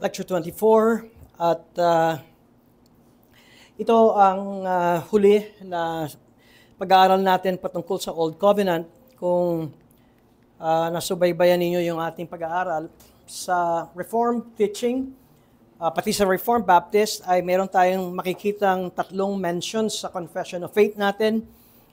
Lecture 24 at ito ang huli na pag-aaral natin patungkol sa Old Covenant. Kung nasubaybayan ninyo yung ating pag-aaral sa Reformed teaching, pati sa Reformed Baptist ay meron tayong makikitang tatlong mentions sa Confession of Faith natin.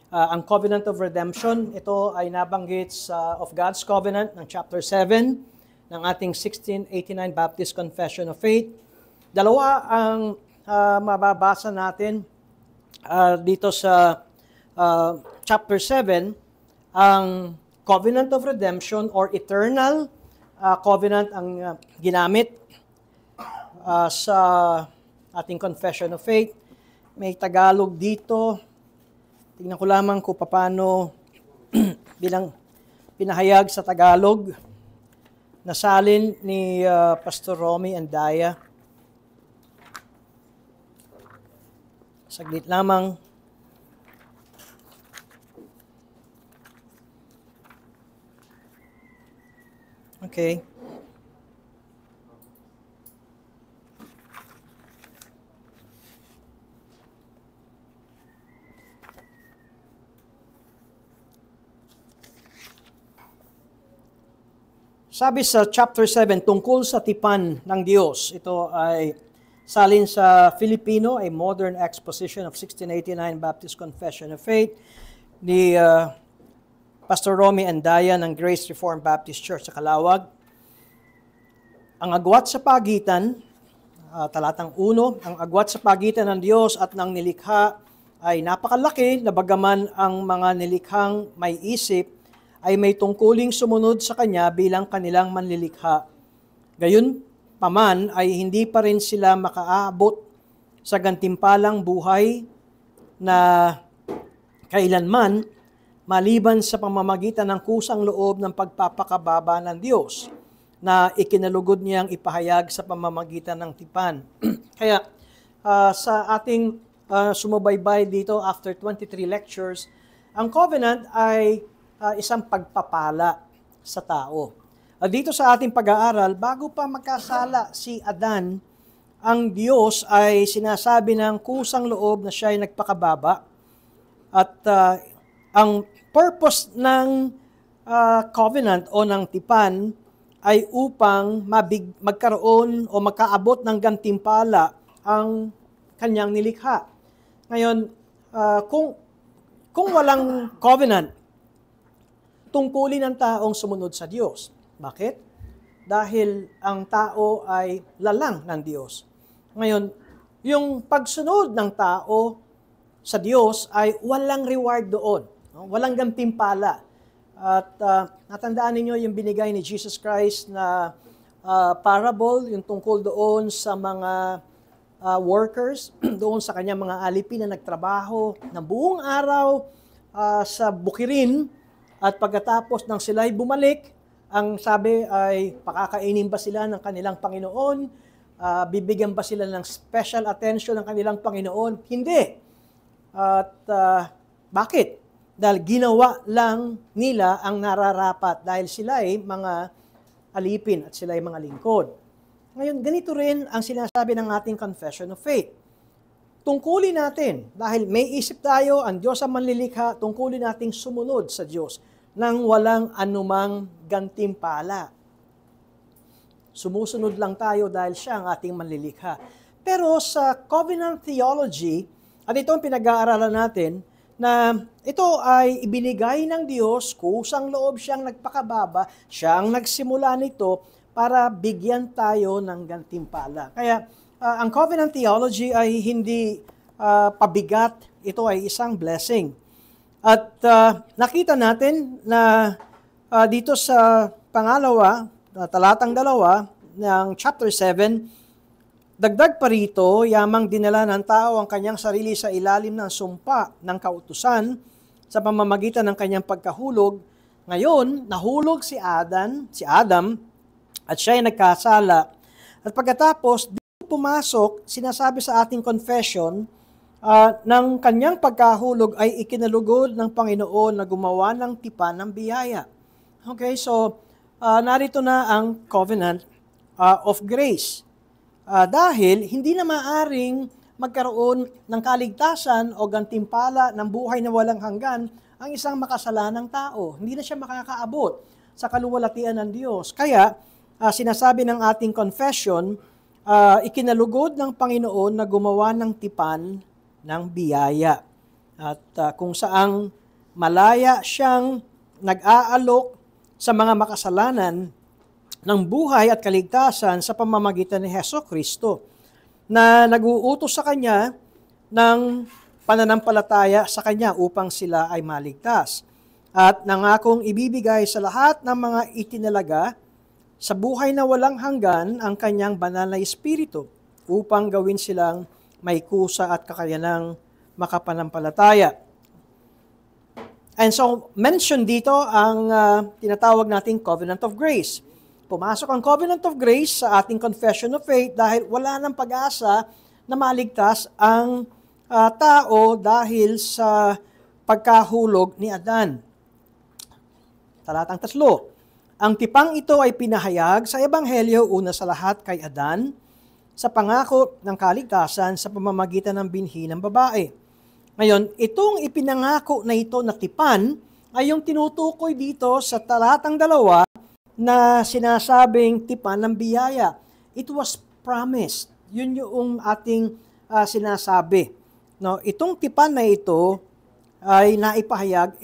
Ang Covenant of Redemption, ito ay nabanggit sa of God's Covenant ng chapter 7 ng ating 1689 Baptist Confession of Faith. Dalawa ang mababasa natin dito sa chapter 7, ang Covenant of Redemption or Eternal Covenant ang ginamit sa ating Confession of Faith. May Tagalog dito. Tingnan ko lamang kung paano bilang pinahayag sa Tagalog. Nasalin ni Pastor Romy Andaya. Saglit lamang. Okay. Sabi sa chapter 7, tungkol sa tipan ng Diyos. Ito ay salin sa Filipino, a modern exposition of 1689 Baptist Confession of Faith ni Pastor Romy Andaya ng Grace Reformed Baptist Church sa Calawag. Ang agwat sa pagitan, talatang 1, ang agwat sa pagitan ng Diyos at ng nilikha ay napakalaki na bagaman ang mga nilikhang may isip ay may tungkuling sumunod sa Kanya bilang kanilang manlilikha. Gayon paman ay hindi pa rin sila makaabot sa gantimpalang buhay na kailanman maliban sa pamamagitan ng kusang loob ng pagpapakababa ng Diyos na ikinalugod niyang ipahayag sa pamamagitan ng tipan. Kaya sa ating sumubaybay dito after 23 lectures, ang covenant ay isang pagpapala sa tao. Dito sa ating pag-aaral, bago pa magkasala si Adan, ang Diyos ay sinasabi ng kusang loob na siya ay nagpakababa. At ang purpose ng covenant o ng tipan ay upang magkaroon o magkaabot ng gantimpala ang kanyang nilikha. Ngayon, kung walang covenant, tungkulin ng taong sumunod sa Diyos. Bakit? Dahil ang tao ay lalang ng Diyos. Ngayon, yung pagsunod ng tao sa Diyos ay walang reward doon. No? Walang gantimpala. At natandaan ninyo yung binigay ni Jesus Christ na parable, yung tungkol doon sa mga workers, doon sa kanyang mga alipin na nagtrabaho ng buong araw sa bukirin. At pagkatapos ng sila'y bumalik, ang sabi ay pakakainin ba sila ng kanilang Panginoon? Bibigyan ba sila ng special attention ng kanilang Panginoon? Hindi. At bakit? Dahil ginawa lang nila ang nararapat dahil sila ay mga alipin at sila ay mga lingkod. Ngayon, ganito rin ang sinasabi ng ating Confession of Faith. Tungkulin natin, dahil may isip tayo, ang Diyos ang manlilikha, tungkulin nating sumunod sa Diyos nang walang anumang gantimpala. Sumusunod lang tayo dahil siya ang ating manlilikha. Pero sa covenant theology, at ito ang pinag-aaralan natin, na ito ay ibinigay ng Diyos, kusang loob siyang nagpakababa, siyang nagsimula nito para bigyan tayo ng gantimpala. Kaya ang covenant theology ay hindi pabigat, ito ay isang blessing. At nakita natin na dito sa pangalawa, talatang 2 ng chapter 7, dagdag pa rito, yamang dinala ng tao ang kanyang sarili sa ilalim ng sumpa ng kautusan sa pamamagitan ng kanyang pagkahulog. Ngayon, nahulog si Adam, at siya ay nagkasala. At pagkatapos, dito pumasok, sinasabi sa ating confession, ng kanyang pagkahulog ay ikinalugod ng Panginoon na gumawa ng tipan ng biyaya. Okay, so narito na ang covenant of grace. dahil hindi na maaring magkaroon ng kaligtasan o gantimpala ng buhay na walang hanggan ang isang makasalanang tao. Hindi na siya makakaabot sa kaluwalhatian ng Diyos. Kaya, sinasabi ng ating confession, ikinalugod ng Panginoon na gumawa ng tipan ng biyaya. At kung saang malaya siyang nag-aalok sa mga makasalanan ng buhay at kaligtasan sa pamamagitan ni Hesukristo, na nag-uutos sa Kanya ng pananampalataya sa Kanya upang sila ay maligtas. At nangakong ibibigay sa lahat ng mga itinalaga sa buhay na walang hanggan ang Kanyang banal na Espiritu upang gawin silang may kusa at kakayanang makapanampalataya. And so, mention dito ang tinatawag nating Covenant of Grace. Pumasok ang Covenant of Grace sa ating Confession of Faith dahil wala nang pag-asa na maligtas ang tao dahil sa pagkahulog ni Adan. Talatang 3. Ang tipang ito ay pinahayag sa Ebanghelyo una sa lahat kay Adan sa pangako ng kaligtasan sa pamamagitan ng binhi ng babae. Ngayon, itong ipinangako na ito na tipan ay yung tinutukoy dito sa talatang 2 na sinasabing tipan ng biyaya. It was promised. Yun yung ating sinasabi. No, itong tipan na ito ay naipahayag.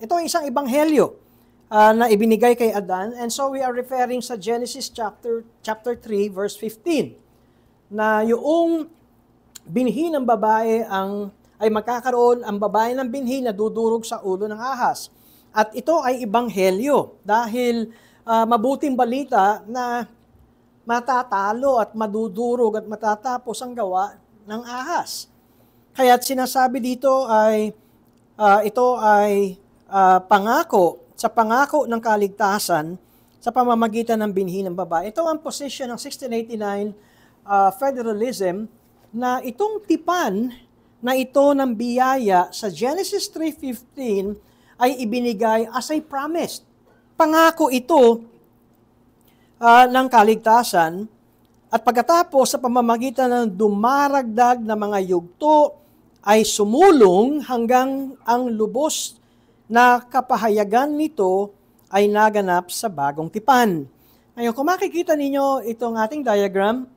Ito ay isang ebanghelyo na ibinigay kay Adan. And so we are referring sa Genesis chapter 3 verse 15 na yung binhi ng babae ay magkakaroon ang babae ng binhi na dudurog sa ulo ng ahas. At ito ay ebanghelyo dahil mabuting balita na matatalo at madudurog at matatapos ang gawa ng ahas. Kaya't sinasabi dito ay ito ay pangako sa pangako ng kaligtasan sa pamamagitan ng binhi ng babae. Ito ang position ng 1689 federalism na itong tipan na ito ng biyaya sa Genesis 3:15 ay ibinigay as a promise. Pangako ito ng kaligtasan at pagkatapos sa pamamagitan ng dumaragdag na mga yugto ay sumulong hanggang ang lubos na kapahayagan nito ay naganap sa bagong tipan. Ngayon, kung makikita ninyo itong ating diagram,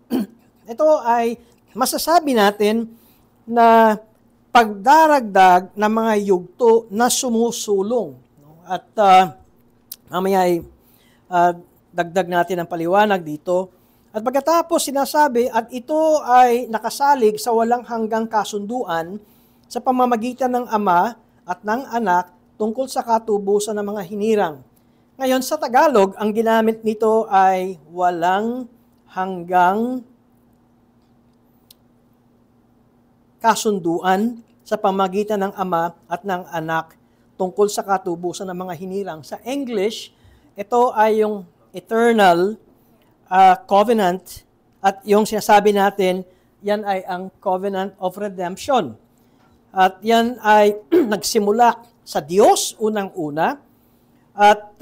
ito ay masasabi natin na pagdaragdag ng mga yugto na sumusulong. At mamaya ay dagdag natin ang paliwanag dito. At pagkatapos sinasabi, at ito ay nakasalig sa walang hanggang kasunduan sa pamamagitan ng ama at ng anak tungkol sa katubusan ng mga hinirang. Ngayon, sa Tagalog, ang ginamit nito ay walang hanggang kasunduan sa pamamagitan ng ama at ng anak tungkol sa katubusan ng mga hinirang. Sa English, ito ay yung eternal covenant at yung sinasabi natin, yan ay ang covenant of redemption. At yan ay nagsimula sa Diyos unang-una at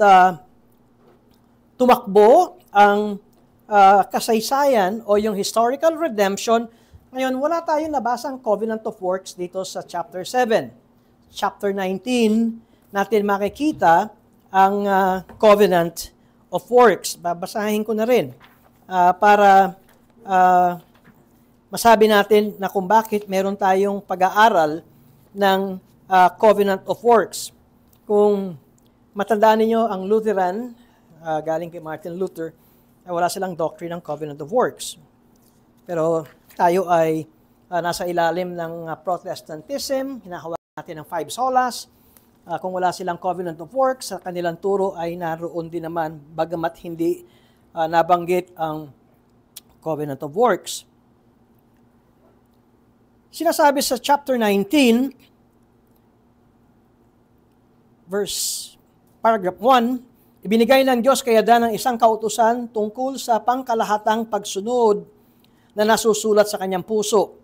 tumakbo ang kasaysayan o yung historical redemption. Ngayon, wala tayong nabasang covenant of works dito sa chapter 7. Chapter 19, natin makikita ang covenant of works. Babasahin ko na rin para masabi natin na kung bakit meron tayong pag-aaral ng covenant of works. Kung matandaan ninyo ang Lutheran, galing kay Martin Luther, wala silang doctrine ng covenant of works. Pero tayo ay nasa ilalim ng Protestantism, hinahawakan natin ng 5 solas. Kung wala silang covenant of works, sa kanilang turo ay naroon din naman, bagamat hindi nabanggit ang covenant of works. Sinasabi sa chapter 19, paragraph 1, ibinigay ng Diyos kay Adan ang isang kautusan tungkol sa pangkalahatang pagsunod na nasusulat sa kanyang puso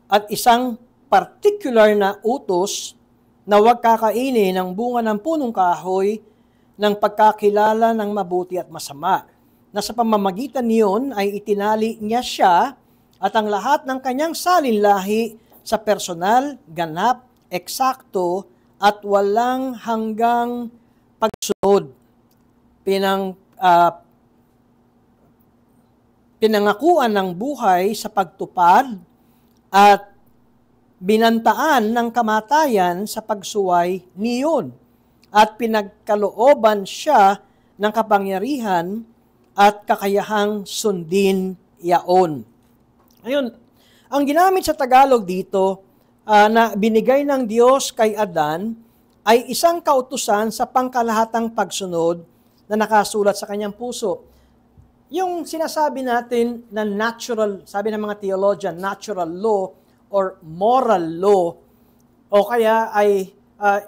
at isang particular na utos na huwag kakainin ng bunga ng punong kahoy ng pagkakilala ng mabuti at masama. na sa pamamagitan niyon ay itinali niya siya at ang lahat ng kanyang salinlahi sa personal, ganap, eksakto at walang hanggang pagsunod. Pinangakuan ng buhay sa pagtupad at binantaan ng kamatayan sa pagsuway niyon at pinagkalooban siya ng kapangyarihan at kakayahang sundin yaon. Ayun, ang ginamit sa Tagalog dito na binigay ng Diyos kay Adan ay isang kautusan sa pangkalahatang pagsunod na nakasulat sa kanyang puso. Yung sinasabi natin na natural, sabi ng mga theologian, natural law or moral law, o kaya ay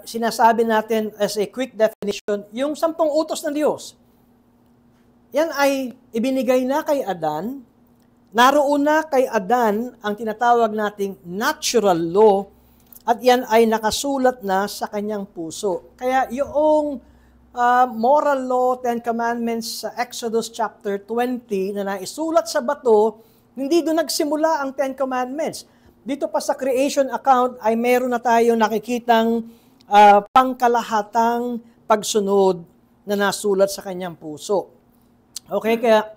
sinasabi natin as a quick definition, yung 10 utos ng Diyos. Yan ay ibinigay na kay Adan. Naroon na kay Adan ang tinatawag nating natural law at yan ay nakasulat na sa kanyang puso. Kaya yung moral law, 10 Commandments sa Exodus chapter 20 na naisulat sa bato, hindi doon nagsimula ang 10 Commandments. Dito pa sa creation account ay meron na tayong nakikitang pangkalahatang pagsunod na nasulat sa kanyang puso. Okay, kaya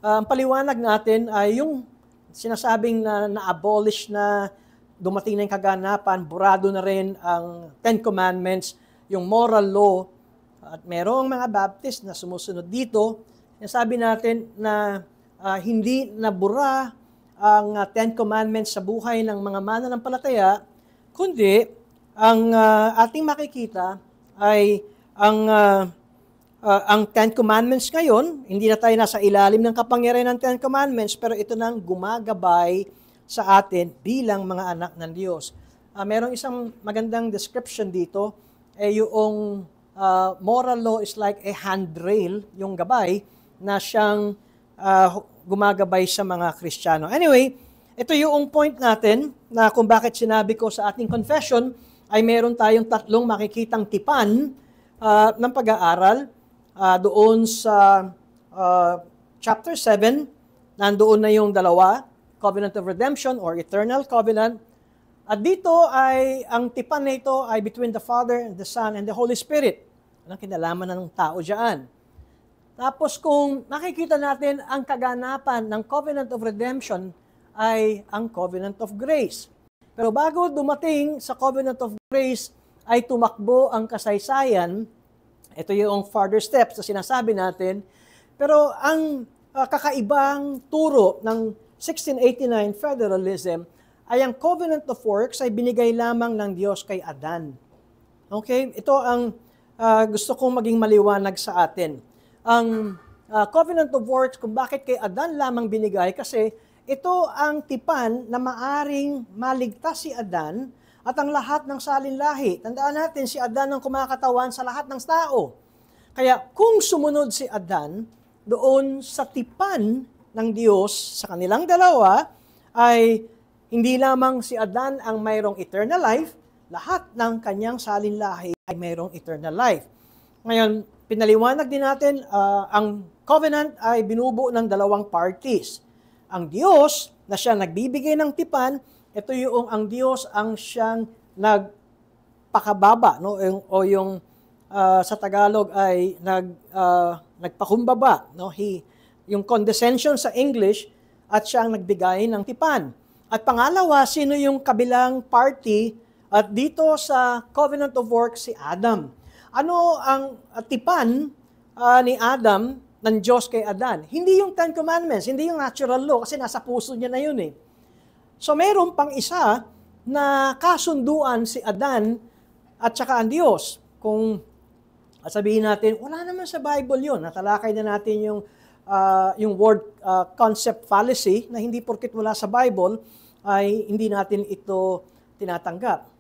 ang paliwanag natin ay yung sinasabing na-abolish na, dumating na yung kaganapan, burado na rin ang 10 Commandments, yung moral law, at merong mga Baptist na sumusunod dito. Sabi natin na hindi nabura ang 10 Commandments sa buhay ng mga mananampalataya, kundi ang ating makikita ay ang 10 Commandments ngayon, hindi na tayo nasa ilalim ng kapangyarihan ng 10 Commandments, pero ito nang gumagabay sa atin bilang mga anak ng Diyos. Merong isang magandang description dito, yung moral law is like a handrail, yung gabay, na siyang gumagabay sa mga Kristiyano. Anyway, ito yung point natin na kung bakit sinabi ko sa ating confession ay meron tayong 3 makikitang tipan ng pag-aaral. Doon sa chapter 7, nandoon na yung dalawa, Covenant of Redemption or Eternal Covenant. At dito ay, ang tipan na ito ay between the Father, the Son, and the Holy Spirit. Anong kinalaman ng tao dyan? Tapos kung nakikita natin ang kaganapan ng Covenant of Redemption ay ang Covenant of Grace. Pero bago dumating sa Covenant of Grace ay tumakbo ang kasaysayan. Ito yung further steps na sinasabi natin. Pero ang kakaibang turo ng 1689 federalism ay ang Covenant of Works ay binigay lamang ng Diyos kay Adan. Okay? Ito ang gusto kong maging maliwanag sa atin. Ang Covenant of Works, kung bakit kay Adan lamang binigay, kasi ito ang tipan na maaring maligtas si Adan at ang lahat ng salinlahi. Tandaan natin, si Adan ang kumakatawan sa lahat ng tao. Kaya kung sumunod si Adan doon sa tipan ng Diyos sa kanilang dalawa, ay hindi lamang si Adan ang mayroong eternal life, lahat ng kanyang salinlahi ay mayroong eternal life. Ngayon, pinaliwanag din natin, ang covenant ay binubuo ng 2 parties. Ang Diyos na siya nagbibigay ng tipan, ito yung ang Diyos ang siyang nagpakababa, no? Yung sa Tagalog ay nagpakumbaba, no? Yung condescension sa English, at siyang nagbigay ng tipan. At pangalawa, sino yung kabilang party? At dito sa Covenant of Works, si Adam. Ano ang tipan ni Adam ng Diyos kay Adan? Hindi yung 10 Commandments, hindi yung natural law, kasi nasa puso niya na yun eh. So mayroon pang isa na kasunduan si Adan at saka ang Diyos. Kung sabihin natin, wala naman sa Bible yun. Natalakay na natin yung word concept fallacy na hindi porkit wala sa Bible ay hindi natin ito tinatanggap.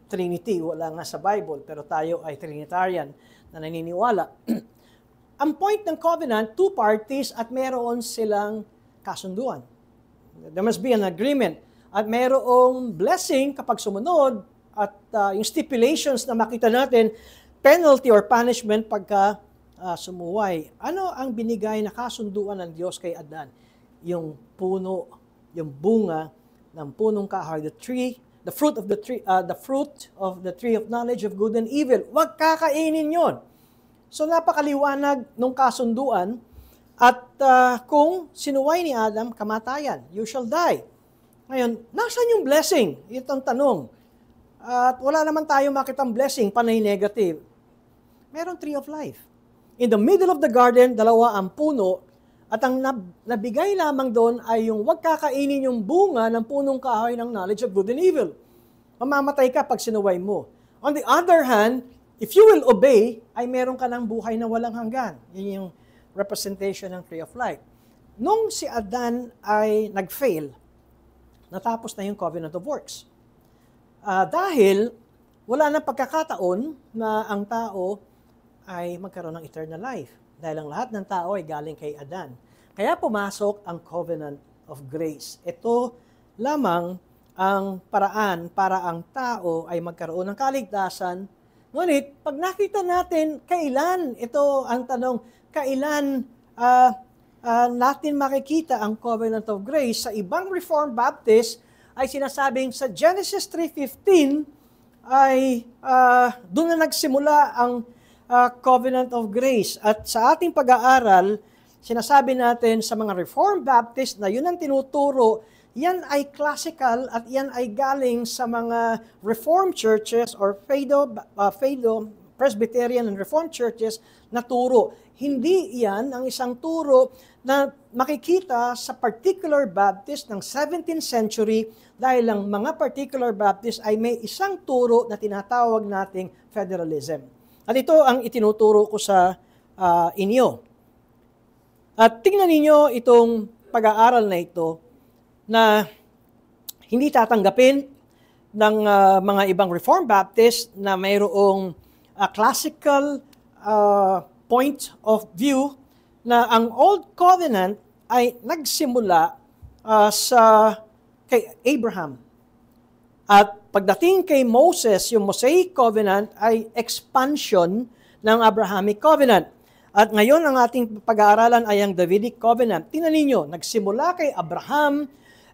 Trinity, wala nga sa Bible, pero tayo ay Trinitarian na naniniwala. Ang point ng covenant, 2 parties at meron silang kasunduan. There must be an agreement. At mayroong blessing kapag sumunod at yung stipulations na makita natin, penalty or punishment pagka sumuway. Ano ang binigay na kasunduan ng Diyos kay Adan? Yung puno, yung bunga ng punong kahoy, the fruit of the tree of knowledge of good and evil. Huwag kakainin yon. So napakaliwanag nung kasunduan. At kung sinuway ni Adam, kamatayan, you shall die. Ngayon, nasan yung blessing? Ito ang tanong. At wala naman tayo makitang blessing, panay negative. Meron tree of life. In the middle of the garden, dalawa ang puno, at ang nabigay lamang doon ay yung huwag kakainin yung bunga ng punong kahoy ng knowledge of good and evil. Mamamatay ka pag sinuway mo. On the other hand, if you will obey, ay meron ka ng buhay na walang hanggan. Yun yung representation ng tree of life. Nung si Adan ay nag-fail, natapos na yung covenant of works. Dahil wala nang pagkakataon na ang tao ay magkaroon ng eternal life. Dahil ang lahat ng tao ay galing kay Adan. Kaya pumasok ang covenant of grace. Ito lamang ang paraan para ang tao ay magkaroon ng kaligtasan. Ngunit, pag nakita natin, kailan, ito ang tanong, kailan natin makikita ang covenant of grace? Sa ibang Reformed Baptist ay sinasabing sa Genesis 3:15 ay doon na nagsimula ang covenant of grace. At sa ating pag-aaral, sinasabi natin sa mga Reformed Baptist na yun ang tinuturo, yan ay classical at yan ay galing sa mga Reformed churches or Fado, Presbyterian and Reformed churches na turo. Hindi yan ang isang turo na makikita sa particular Baptist ng 17th century dahil ang mga particular Baptist ay may isang turo na tinatawag nating federalism. At ito ang itinuturo ko sa inyo. At tingnan ninyo itong pag-aaral na ito na hindi tatanggapin ng mga ibang Reformed Baptist na mayroong classical point of view na ang Old Covenant ay nagsimula kay Abraham. At pagdating kay Moses, yung Mosaic Covenant ay expansion ng Abrahamic Covenant. At ngayon ang ating pag-aaralan ay ang Davidic Covenant. Tingnan ninyo, nagsimula kay Abraham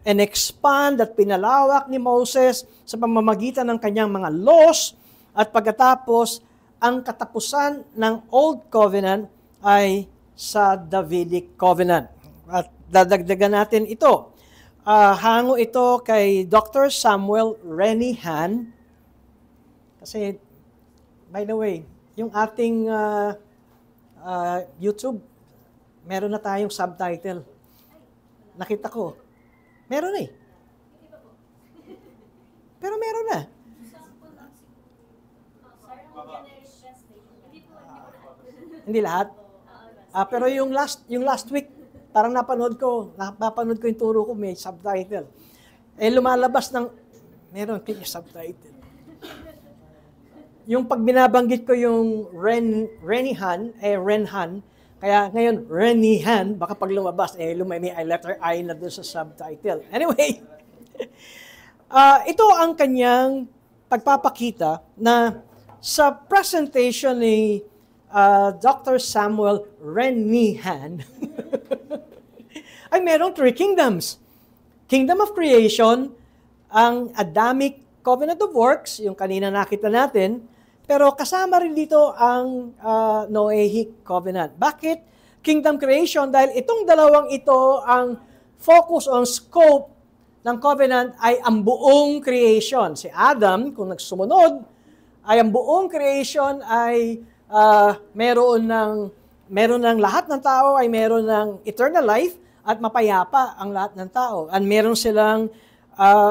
and expand at pinalawak ni Moses sa pamamagitan ng kanyang mga laws at pagkatapos ang katapusan ng Old Covenant ay sa Davidic Covenant. At dadagdagan natin ito. Hango ito kay Dr. Samuel Renihan. Kasi, by the way, yung ating YouTube, meron na tayong subtitle. Nakita ko. Meron na eh. Pero meron na. Hindi lahat. Pero yung last week, parang napanood ko yung turo ko, may subtitle. Lumalabas ng, meron yung subtitle. Yung pag binabanggit ko yung Renihan, Renhan, kaya ngayon, Renihan, baka pag lumabas, may letter I na doon sa subtitle. Anyway, ito ang kanyang pagpapakita na sa presentation ni Dr. Samuel Renihan, ay merong three kingdoms. Kingdom of creation, ang Adamic Covenant of Works, yung kanina nakita natin, pero kasama rin dito ang Noahic Covenant. Bakit kingdom creation? Dahil itong dalawang ito, ang focus on scope ng covenant ay ang buong creation. Si Adam, kung nagsumunod, ay ang buong creation ay meron ng lahat ng tao ay meron ng eternal life at mapayapa ang lahat ng tao. And meron silang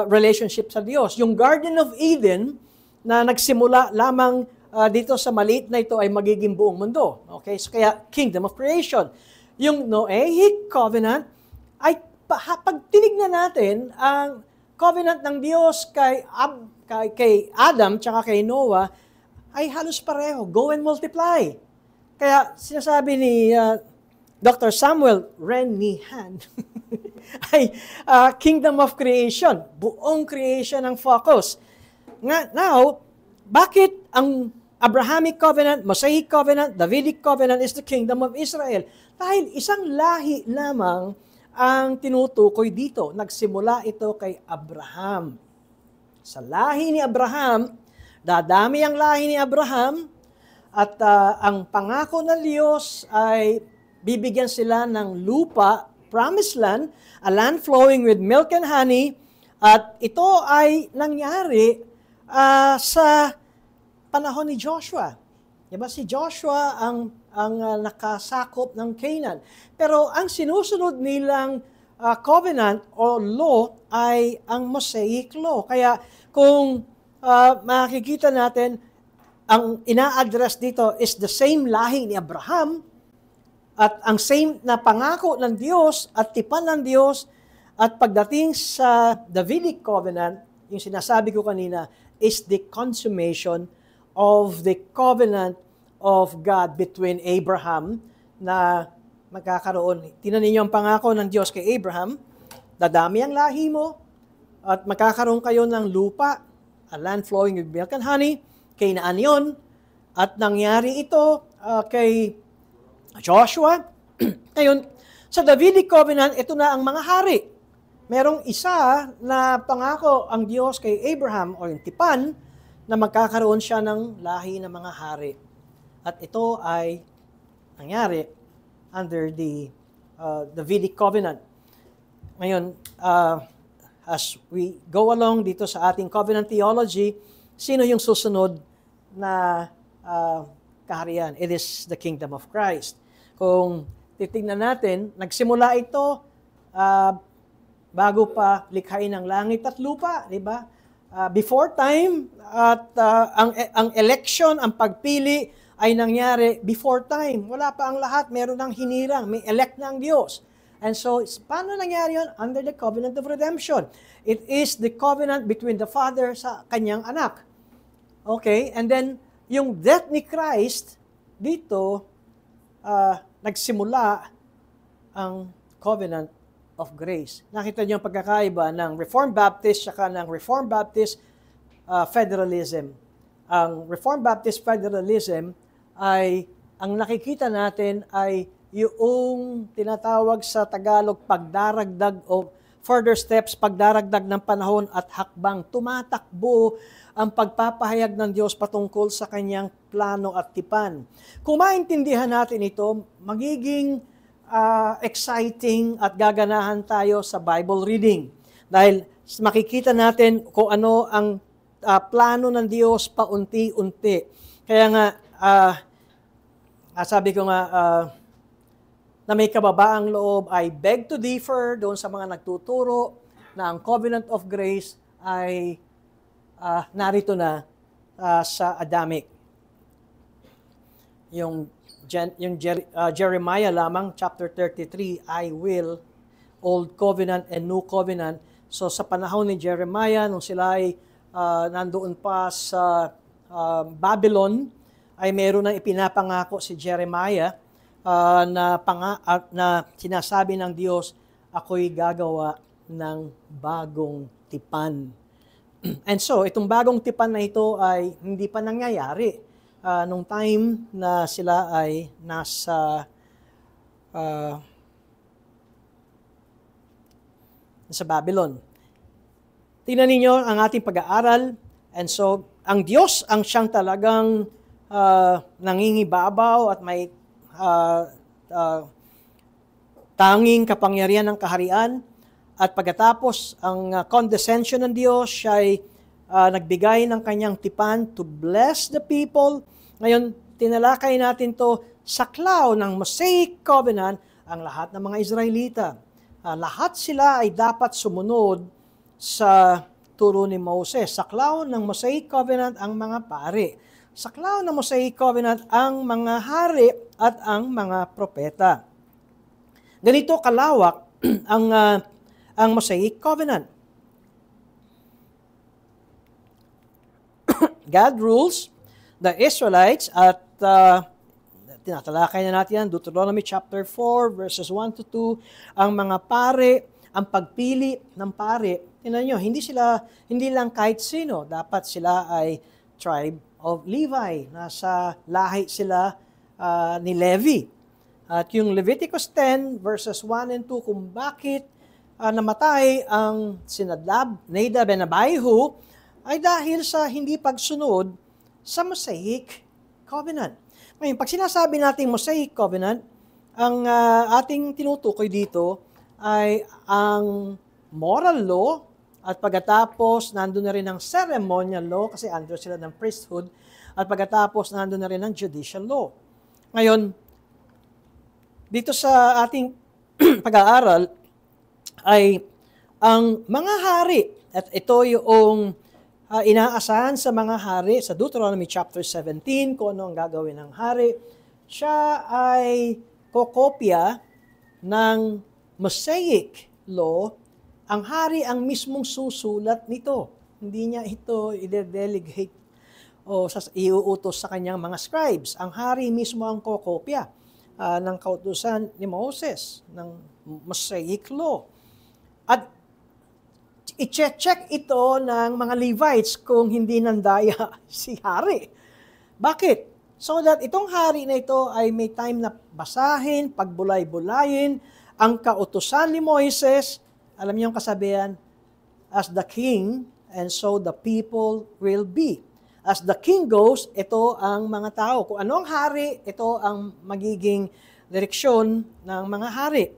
relationship sa Diyos. Yung Garden of Eden na nagsimula lamang dito sa maliit na ito ay magiging buong mundo. Okay? So kaya Kingdom of Creation. Yung Noahic Covenant ay pag tinignan natin ang covenant ng Diyos kay Adam tsaka kay Noah ay halos pareho. Go and multiply. Kaya sinasabi ni Dr. Samuel Renihan ay Kingdom of Creation. Buong creation ang focus. Now, bakit ang Abrahamic covenant, Mosaic covenant, Davidic covenant is the kingdom of Israel. Dahil isang lahi lamang ang tinutukoy dito. Nagsimula ito kay Abraham. Sa lahi ni Abraham, dadami ang lahi ni Abraham, at ang pangako ng Diyos ay bibigyan sila ng lupa, promised land, a land flowing with milk and honey, at ito ay nangyari sa panahon ni Joshua. Diba? Si Joshua ang nakasakop ng Canaan. Pero ang sinusunod nilang covenant o law ay ang Mosaic law. Kaya kung makikita natin, ang ina-address dito is the same lahi ni Abraham, at ang same na pangako ng Diyos at tipan ng Diyos. At pagdating sa Davidic covenant, yung sinasabi ko kanina, is the consummation of the covenant of God between Abraham na magkakaroon. Tingnan ninyo ang pangako ng Diyos kay Abraham, dadami ang lahi mo at magkakaroon kayo ng lupa, a land flowing with milk and honey, Canaan yun. At nangyari ito kay Joshua. Ngayon, sa Davidic covenant, ito na ang mga hari. Merong isa na pangako ang Diyos kay Abraham o yung tipan na magkakaroon siya ng lahi ng mga hari. At ito ay nangyari under the Davidic covenant. Ngayon, as we go along dito sa ating covenant theology, sino yung susunod na kaharian? It is the kingdom of Christ. Kung titingnan natin, nagsimula ito bago pa likhain ng langit at lupa, di ba? Before time, at ang election, ang pagpili ay nangyari before time. Wala pa ang lahat, meron ng hinirang, may elect ng Diyos. And so, paano nangyari yun? Under the covenant of redemption. It is the covenant between the Father sa kanyang anak. Okay? And then, yung death ni Christ, dito, nagsimula ang covenant of grace. Nakita niyo ang pagkakaiba ng Reformed Baptist saka ng Reformed Baptist federalism. Ang Reformed Baptist federalism ay, ang nakikita natin ay yung tinatawag sa Tagalog pagdaragdag o further steps, pagdaragdag ng panahon at hakbang. Tumatakbo ang pagpapahayag ng Diyos patungkol sa kanyang plano at tipan. Kung maintindihan natin ito, magiging exciting at gaganahan tayo sa Bible reading. Dahil makikita natin kung ano ang plano ng Diyos paunti-unti. Kaya nga, sabi ko nga, na may kababaang loob, I beg to differ doon sa mga nagtuturo na ang covenant of grace ay narito na sa Adamic. Yung Jeremiah lamang, chapter 33, I will, Old Covenant and New Covenant. So sa panahon ni Jeremiah, nung sila ay nandoon pa sa Babylon, ay meron ng ipinapangako si Jeremiah na sinasabi ng Diyos, ako'y gagawa ng bagong tipan. And so, itong bagong tipan na ito ay hindi pa nangyayari nung time na sila ay nasa Babylon. Tingnan ninyo ang ating pag-aaral. And so, ang Diyos ang siyang talagang nangingibabaw at may tanging kapangyarihan ng kaharian. At pagkatapos, ang condescension ng Diyos, siya ay nagbigay ng kanyang tipan to bless the people. Ngayon, tinalakay natin to sa cloud ng Mosaic Covenant, ang lahat ng mga Israelita. Lahat sila ay dapat sumunod sa turo ni Moses. Sa cloud ng Mosaic Covenant, ang mga pari. Sa cloud ng Mosaic Covenant, ang mga hari at ang mga propeta. Ganito kalawak ang Mosaic Covenant. God rules the Israelites at tinatalakay na natin yan, Deuteronomy chapter 4 verses 1 to 2, ang mga pare, ang pagpili ng pare. Tingnan nyo, hindi lang kahit sino, dapat sila ay tribe of Levi. Nasa lahi sila ni Levi. At yung Leviticus 10 verses 1 and 2 kung bakit namatay ang sinadlab, Nadab and Abihu ay dahil sa hindi pagsunod sa Mosaic Covenant. Ngayon, pag sinasabi natin Mosaic Covenant, ang ating tinutukoy dito ay ang moral law at pagkatapos nandun na rin ang ceremonial law kasi under sila ng priesthood at pagkatapos nandun na rin ang judicial law. Ngayon, dito sa ating pag-aaral ay ang mga hari at ito yung inaasahan sa mga hari sa Deuteronomy chapter 17 kung ano ang gagawin ng hari. Siya ay kokopya ng Mosaic law. Ang hari ang mismong susulat nito. Hindi niya ito i-delegate o iuutos sa kanyang mga scribes. Ang hari mismo ang kokopya ng kautusan ni Moses, ng Mosaic law. At i-check ito ng mga Levites kung hindi nandaya si hari. Bakit? So that itong hari na ito ay may time na basahin, pagbulay-bulayin, ang kautusan ni Moises, alam niyo yung kasabihan, as the king, and so the people will be. As the king goes, ito ang mga tao. Kung anong hari, ito ang magiging direksyon ng mga hari.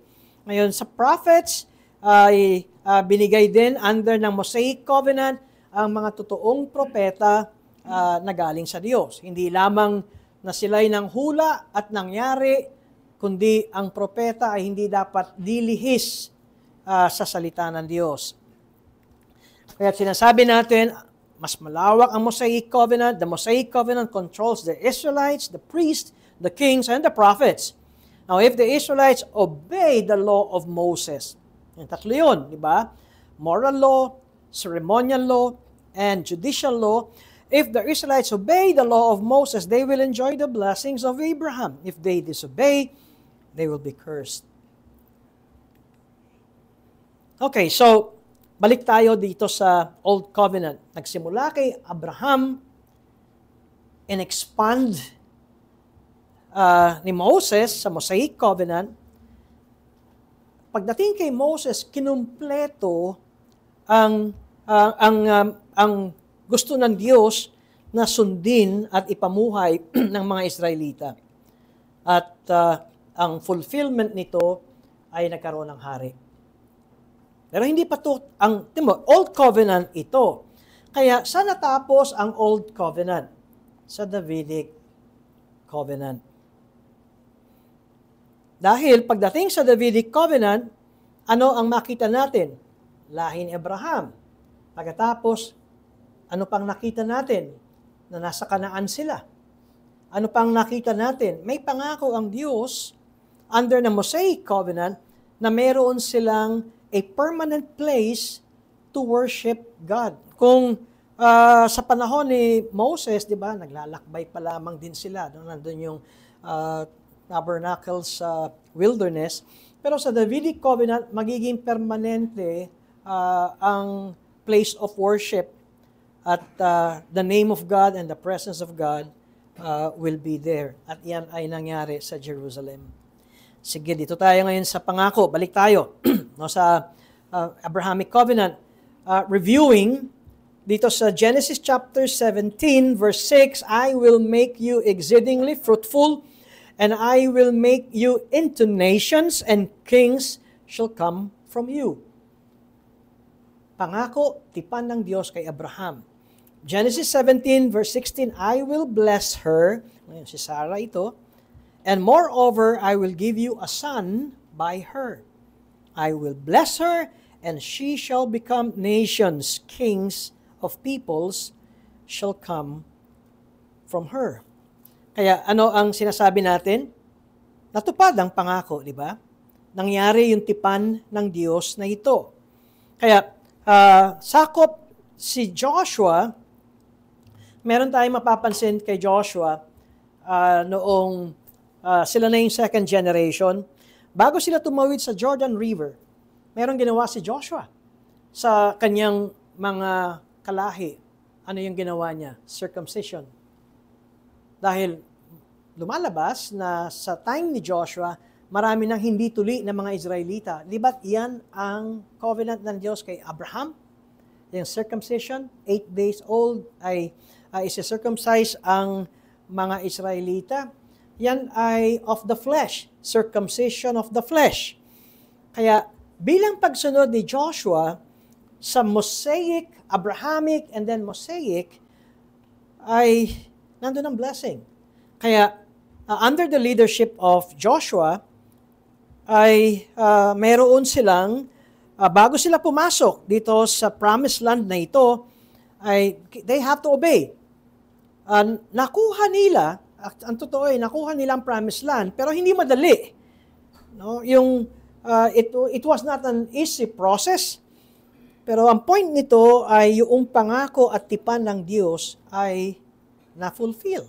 Ngayon, sa prophets, ay binigay din under ng Mosaic Covenant ang mga totoong propeta na galing sa Diyos. Hindi lamang na sila'y nang hula at nangyari, kundi ang propeta ay hindi dapat dilihis sa salita ng Diyos. Kaya sinasabi natin, mas malawak ang Mosaic Covenant. The Mosaic Covenant controls the Israelites, the priests, the kings, and the prophets. Now, if the Israelites obey the law of Moses, yung tatlo yun, di ba? Moral law, ceremonial law, and judicial law. If the Israelites obey the law of Moses, they will enjoy the blessings of Abraham. If they disobey, they will be cursed. Okay, so balik tayo dito sa Old Covenant. Nagsimula kay Abraham, in-expand ni Moses sa Mosaic Covenant. Pagdating kay Moses, kinumpleto ang gusto ng Diyos na sundin at ipamuhay ng mga Israelita. At ang fulfillment nito ay nagkaroon ng hari. Pero hindi pa ito, Old Covenant ito. Kaya saan natapos ang Old Covenant? Sa Davidic Covenant. Dahil pagdating sa Davidic Covenant, ano ang makita natin? Lahi ni Abraham. Pagkatapos, ano pang nakita natin? Na nasa Kanaan sila. Ano pang nakita natin? May pangako ang Diyos under the Mosaic Covenant na meron silang a permanent place to worship God. Kung sa panahon ni Moses, di ba, naglalakbay pa lamang din sila. Nandun yung tabernacle sa wilderness. Pero sa Davidic Covenant, magiging permanente ang place of worship at the name of God and the presence of God will be there. At yan ay nangyari sa Jerusalem. Sige, dito tayo ngayon sa pangako. Balik tayo no, sa Abrahamic Covenant. Reviewing dito sa Genesis chapter 17 verse 6, I will make you exceedingly fruitful, and I will make you into nations, and kings shall come from you. Pangako, tipan ng Diyos kay Abraham. Genesis 17 verse 16, I will bless her, ngayon si Sarah ito, and moreover, I will give you a son by her. I will bless her, and she shall become nations, kings of peoples shall come from her. Kaya ano ang sinasabi natin? Natupad ang pangako, di ba? Nangyari yung tipan ng Diyos na ito. Kaya sakop si Joshua, meron tayong mapapansin kay Joshua noong sila na yung second generation. Bago sila tumawid sa Jordan River, merong ginawa si Joshua sa kanyang mga kalahi ano yung ginawa niya? Circumcision. Dahil lumalabas na sa time ni Joshua, marami nang hindi tuli ng mga Israelita. Di ba yan ang covenant ng Diyos kay Abraham? Yung circumcision, 8 days old ay isi-circumcise ang mga Israelita. Yan ay of the flesh, circumcision of the flesh. Kaya bilang pagsunod ni Joshua sa Mosaic, Abrahamic, and then Mosaic, ay nandun ang blessing. Kaya under the leadership of Joshua, ay mayroon silang, bago sila pumasok dito sa promised land na ito, ay they have to obey. Nakuha nila, ang totoo ay nakuha nila ang promised land, pero hindi madali. No? It was not an easy process. Pero ang point nito ay yung pangako at tipan ng Diyos ay na-fulfill.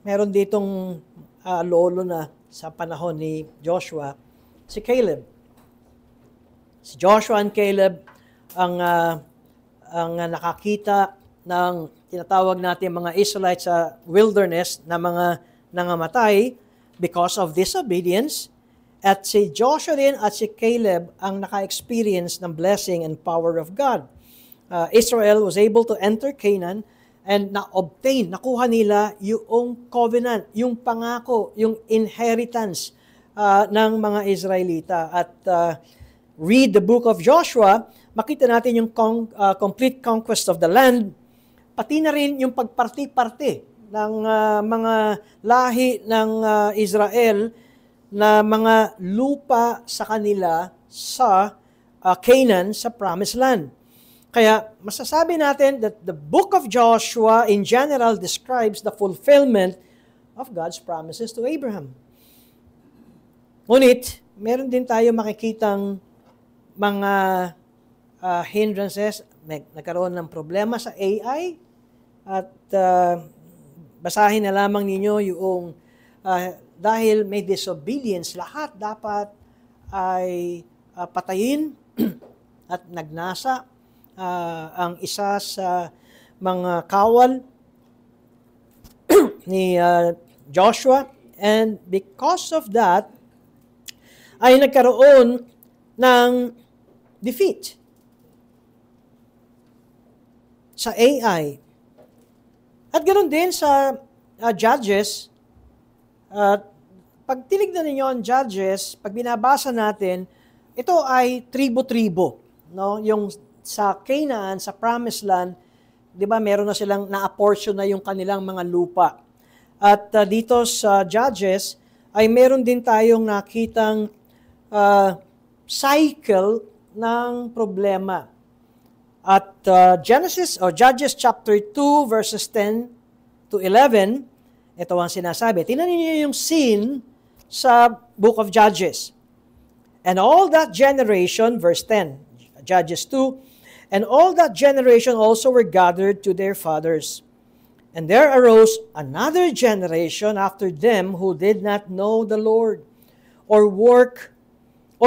Meron ditong lolo na sa panahon ni Joshua, si Caleb. Si Joshua and Caleb ang nakakita ng tinatawag natin mga Israelites sa wilderness na mga nangamatay because of disobedience. At si Joshua din at si Caleb ang naka-experience ng blessing and power of God. Israel was able to enter Canaan and na-obtain, nakuha nila yung covenant, yung pangako, yung inheritance ng mga Israelita. At read the book of Joshua, makita natin yung complete conquest of the land, pati na rin yung pagparti-parti ng mga lahi ng Israel na mga lupa sa kanila sa Canaan, sa Promised Land. Kaya masasabi natin that the book of Joshua in general describes the fulfillment of God's promises to Abraham. Ngunit, meron din tayo makikitang mga hindrances. Nagkaroon ng problema sa AI at basahin na lamang ninyo yung dahil may disobedience, lahat dapat ay patayin at nagnasa ang isa sa mga kawal ni Joshua, and because of that ay nagkaroon ng defeat sa AI. At ganoon din sa Judges. Pag tinignan ninyo ang Judges, pag binabasa natin, ito ay tribo-tribo. No? Yung sa Canaan, sa Promised Land, di ba meron na silang na-apportion na yung kanilang mga lupa. At dito sa Judges, ay meron din tayong nakitang cycle ng problema. At Judges chapter 2 verses 10 to 11, ito ang sinasabi. Tingnan niyo yung scene sa book of Judges. And all that generation, verse 10, Judges 2, and all that generation also were gathered to their fathers. And there arose another generation after them who did not know the Lord, or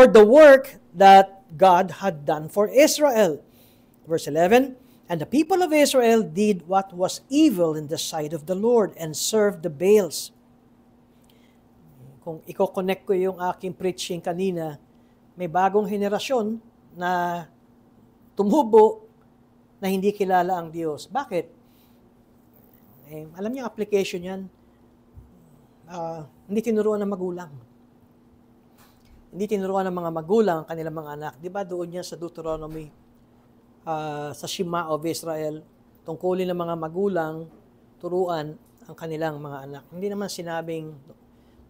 the work that God had done for Israel. Verse 11, and the people of Israel did what was evil in the sight of the Lord and served the Baals. Kung i-connect ko yung aking preaching kanina, may bagong henerasyon na tumubo na hindi kilala ang Diyos. Bakit? Alam niyo application yan. Hindi tinuruan ng magulang. Hindi tinuruan ng mga magulang ang kanilang mga anak. Di ba doon yan sa Deuteronomy? Sa Shema of Israel, tungkulin ng mga magulang, turuan ang kanilang mga anak. Hindi naman sinabing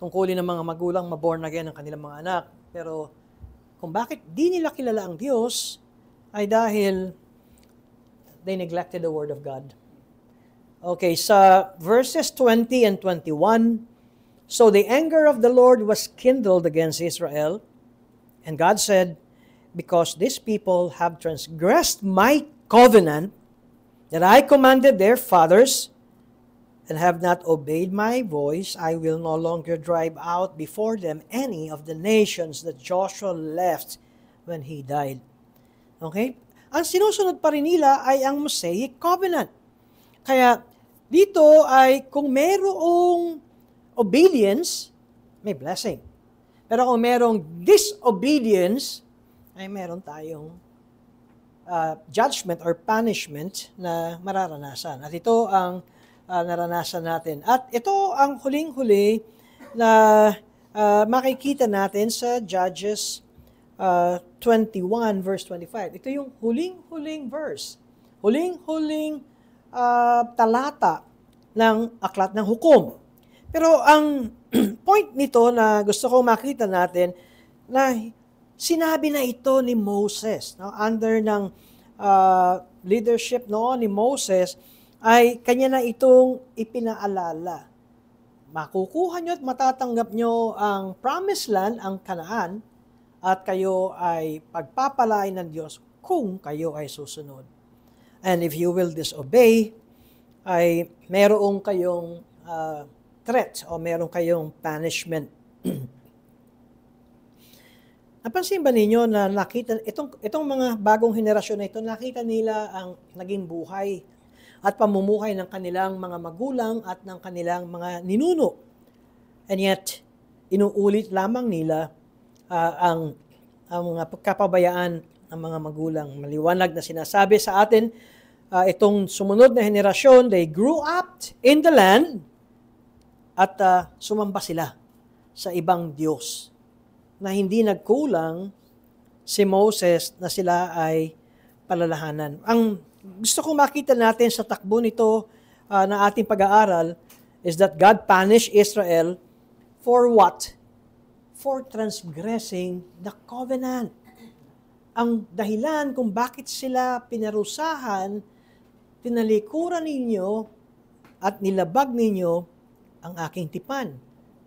tungkulin ng mga magulang maborn again ang kanilang mga anak. Pero kung bakit di nila kilala ang Diyos, ay dahil they neglected the Word of God. Okay, sa verses 20 and 21, so the anger of the Lord was kindled against Israel, and God said, because these people have transgressed my covenant that I commanded their fathers and have not obeyed my voice, I will no longer drive out before them any of the nations that Joshua left when he died. Okay? ang sinusunod pa rin nila ay ang Mosaic Covenant. Kaya dito ay kung merong obedience, may blessing. Pero kung merong disobedience, ay meron tayong judgment or punishment na mararanasan. At ito ang naranasan natin. At ito ang huling-huli na makikita natin sa Judges 21 verse 25. Ito yung huling-huling verse. Huling-huling talata ng Aklat ng Hukom. Pero ang point nito na gusto kong makita natin na sinabi na ito ni Moses, no, under ng leadership noon ni Moses, ay kanya na itong ipinaalala. Makukuha nyo at matatanggap nyo ang promised land, ang Kanaan, at kayo ay pagpapalain ng Diyos kung kayo ay susunod. And if you will disobey, ay meron kayong threat o meron kayong punishment. Napansin ba ninyo na nakita, itong mga bagong henerasyon na ito, nakita nila ang naging buhay at pamumuhay ng kanilang mga magulang at ng kanilang mga ninuno. And yet, inuulit lamang nila ang pagkapabayaan ng mga magulang. Maliwanag na sinasabi sa atin, itong sumunod na henerasyon, they grew up in the land at sumamba sila sa ibang Diyos na hindi nagkulang si Moses na sila ay palalahanan. Ang gusto kong makita natin sa takbo nito na ating pag-aaral is that God punished Israel for what? For transgressing the covenant. Ang dahilan kung bakit sila pinarusahan, tinalikuran ninyo at nilabag ninyo ang aking tipan.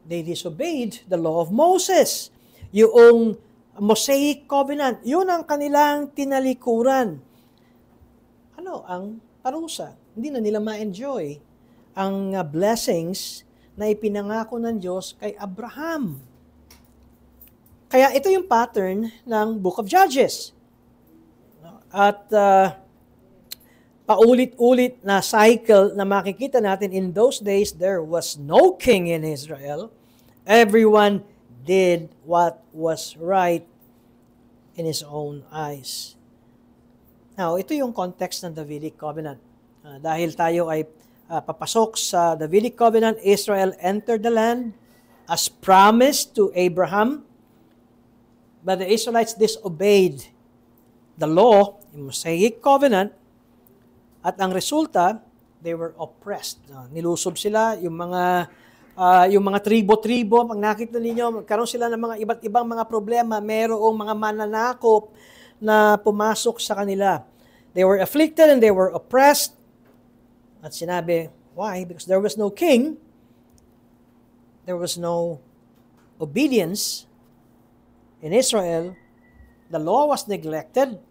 They disobeyed the law of Moses. Yung Mosaic Covenant, yun ang kanilang tinalikuran. Ano ang parusa? Hindi na nila ma-enjoy ang blessings na ipinangako ng Diyos kay Abraham. Kaya ito yung pattern ng Book of Judges. At paulit-ulit na cycle na makikita natin, in those days, there was no king in Israel. Everyone did what was right in his own eyes. Now, ito yung context ng Davidic Covenant. Dahil tayo ay papasok sa Davidic Covenant, Israel entered the land as promised to Abraham, but the Israelites disobeyed the law, the Mosaic Covenant, at ang resulta, they were oppressed. Nilusob sila, yung mga tribo-tribo, pag nakita ninyo, magkaroon sila ng mga iba't ibang mga problema, merong mga mananakop na pumasok sa kanila. They were afflicted and they were oppressed. At sinabi, why? Because there was no king, there was no obedience in Israel, the law was neglected,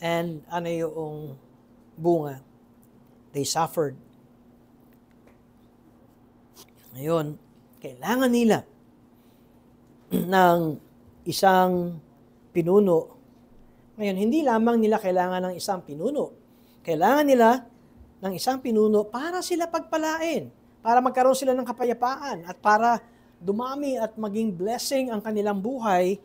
and ano yung bunga? They suffered. Ngayon, kailangan nila ng isang pinuno. Ngayon, hindi lamang nila kailangan ng isang pinuno. Kailangan nila ng isang pinuno para sila pagpalain, para magkaroon sila ng kapayapaan, at para dumami at maging blessing ang kanilang buhay.